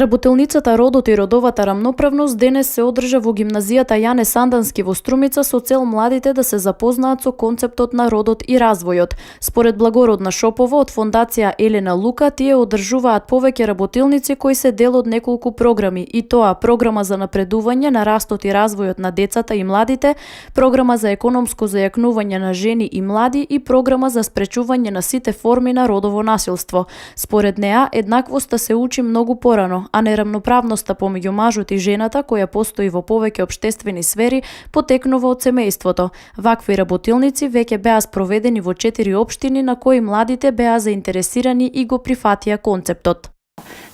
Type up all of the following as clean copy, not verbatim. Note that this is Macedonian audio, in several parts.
Работилницата родот и родовата рамноправност денес се одржа во гимназијата Јане Сандански во Струмица со цел младите да се запознаат со концептот на родот и развојот. Според Благородна Шопова од Фондација Елена Лука, тие одржуваат повеќе работилници кои се дел од неколку програми, и тоа програма за напредување на растот и развојот на децата и младите, програма за економско зајакнување на жени и млади и програма за спречување на сите форми на родово насилство. Според неа, еднаквоста се учи многу порано, а нерамноправноста помеѓу мажот и жената, која постои во повеќе општествени сфери, потекнува од семејството. Вакви работилници веќе беа спроведени во 4 општини на кои младите беа заинтересирани и го прифатија концептот.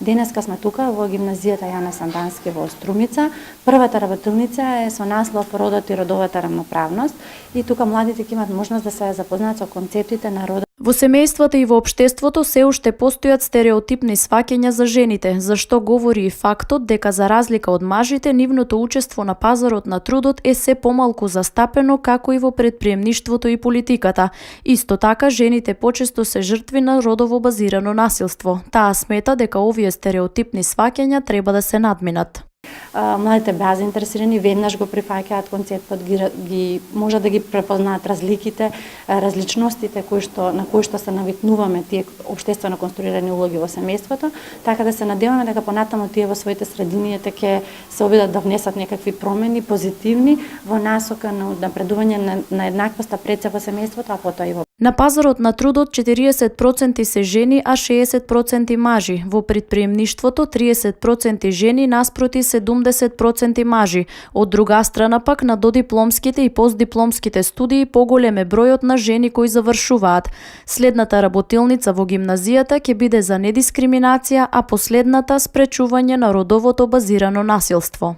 Денеска сме тука во гимназијата Јане Сандански во Струмица. Првата работилница е со наслов Родот и родовата рамноправност и тука младите ќе имат можност да се запознаат со концептите на родот. Во семејството и во општеството се уште постојат стереотипни сваќања за жените, за што говори и фактот дека за разлика од мажите, нивното учество на пазарот на трудот е се помалку застапено како и во претприемништвото и политиката. Исто така, жените почесто се жртви на родово базирано насилство. Таа смета дека овие стереотипни сваќања треба да се надминат. Младите беа заинтересирани, веднаш го прифаќаат концептот, може да ги препознаат разликите, различностите на кои што се навикнуваме тие општествено конструирани улоги во семејството, така да се надеваме дека понатаму тие во своите средини ќе се обидат да внесат некакви промени позитивни во насока на напредување на еднаквоста пред се во семејството, а потоа и во. На пазарот на трудот 40% се жени, а 60% мажи. Во претприемништвото 30% жени наспроти 70% мажи. Од друга страна пак на додипломските и постдипломските студии поголем е бројот на жени кои завршуваат. Следната работилница во гимназијата ќе биде за недискриминација, а последната спречување на родовото базирано насилство.